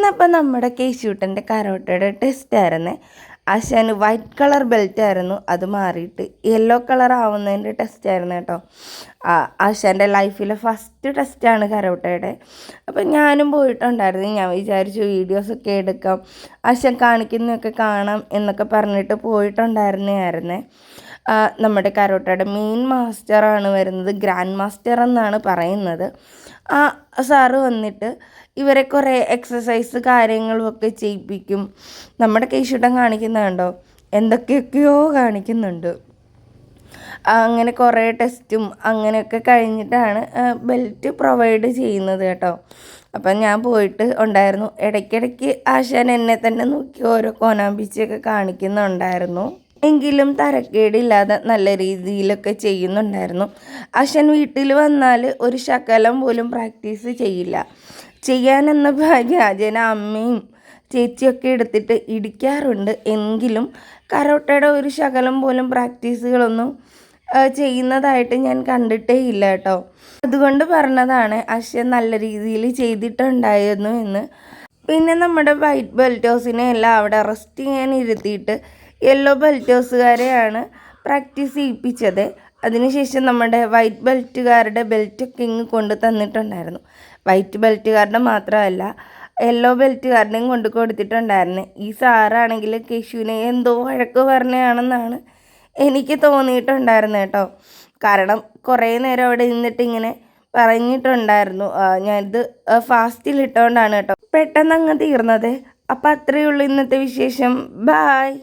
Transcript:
ഇന്നപ്പോൾ നമ്മുടെ കേശൂട്ടൻ്റെ കരോട്ടയുടെ ടെസ്റ്റായിരുന്നേ. ആശാന് white colour ബെൽറ്റായിരുന്നു, അത് മാറിയിട്ട് യെല്ലോ കളർ ആവുന്നതിൻ്റെ ടെസ്റ്റായിരുന്നു കേട്ടോ. ആശാൻ്റെ ലൈഫിലെ ഫസ്റ്റ് ടെസ്റ്റാണ് കരോട്ടയുടെ. അപ്പം ഞാനും പോയിട്ടുണ്ടായിരുന്നു. ഞാൻ വിചാരിച്ചു വീഡിയോസൊക്കെ എടുക്കാം, ആശാൻ കാണിക്കുന്നതൊക്കെ കാണാം എന്നൊക്കെ പറഞ്ഞിട്ട് പോയിട്ടുണ്ടായിരുന്നേ. നമ്മുടെ കരോട്ടയുടെ മെയിൻ മാസ്റ്ററാണ് വരുന്നത്, ഗ്രാൻഡ് മാസ്റ്റർ എന്നാണ് പറയുന്നത്. ആ സാറ് വന്നിട്ട് ഇവരെ കുറേ എക്സസൈസ് കാര്യങ്ങളും ഒക്കെ ചെയ്യിപ്പിക്കും. നമ്മുടെ കേശൂട്ടൻ കാണിക്കുന്നുണ്ടോ, എന്തൊക്കെയൊക്കെയോ കാണിക്കുന്നുണ്ട്. അങ്ങനെ കുറേ ടെസ്റ്റും അങ്ങനെയൊക്കെ കഴിഞ്ഞിട്ടാണ് ബെൽറ്റ് പ്രൊവൈഡ് ചെയ്യുന്നത് കേട്ടോ. അപ്പം ഞാൻ പോയിട്ട് ഉണ്ടായിരുന്നു. ഇടയ്ക്കിടയ്ക്ക് ആശാൻ എന്നെ തന്നെ നോക്കി ഓരോ കോനാമ്പിച്ചൊക്കെ കാണിക്കുന്നുണ്ടായിരുന്നു. എങ്കിലും തരക്കേടില്ലാതെ നല്ല രീതിയിലൊക്കെ ചെയ്യുന്നുണ്ടായിരുന്നു. ആശാൻ വീട്ടിൽ വന്നാൽ ഒരു ശകലം പോലും പ്രാക്ടീസ് ചെയ്യില്ല. ചെയ്യാനെന്ന വ്യാജേന അമ്മയും ചേച്ചിയൊക്കെ എടുത്തിട്ട് ഇടിക്കാറുണ്ട്. എങ്കിലും കരോട്ടയുടെ ഒരു ശകലം പോലും പ്രാക്ടീസുകളൊന്നും ചെയ്യുന്നതായിട്ട് ഞാൻ കണ്ടിട്ടേ ഇല്ല കേട്ടോ. അതുകൊണ്ട് പറഞ്ഞതാണ് ആശാൻ നല്ല രീതിയിൽ ചെയ്തിട്ടുണ്ടായിരുന്നു എന്ന്. പിന്നെ നമ്മുടെ വൈറ്റ് ബെൽറ്റേഴ്സിനെ എല്ലാം അവിടെ റെസ്റ്റ് ചെയ്യാൻ ഇരുത്തിയിട്ട് യെല്ലോ ബെൽറ്റേഴ്സുകാരെയാണ് പ്രാക്ടീസ് ചെയ്യിപ്പിച്ചത്. അതിനുശേഷം നമ്മുടെ വൈറ്റ് ബെൽറ്റുകാരുടെ ബെൽറ്റൊക്കെ ഇങ്ങ് കൊണ്ട് തന്നിട്ടുണ്ടായിരുന്നു. വൈറ്റ് ബെൽറ്റുകാരുടെ മാത്രമല്ല യെല്ലോ ബെൽറ്റുകാരുടെയും കൊണ്ട് കൊടുത്തിട്ടുണ്ടായിരുന്നു. ഈ സാറാണെങ്കിൽ കേശുവിനെ എന്തോ വഴക്ക് പറഞ്ഞതാണെന്നാണ് എനിക്ക് തോന്നിയിട്ടുണ്ടായിരുന്നു കേട്ടോ. കാരണം കുറേ നേരം അവിടെ നിന്നിട്ട് ഇങ്ങനെ പറഞ്ഞിട്ടുണ്ടായിരുന്നു. ഞാനിത് ഫാസ്റ്റിലിട്ടുകൊണ്ടാണ് കേട്ടോ പെട്ടെന്ന് അങ്ങ് തീർന്നത്. അപ്പം അത്രയേ ഉള്ളൂ ഇന്നത്തെ വിശേഷം. ബായ്.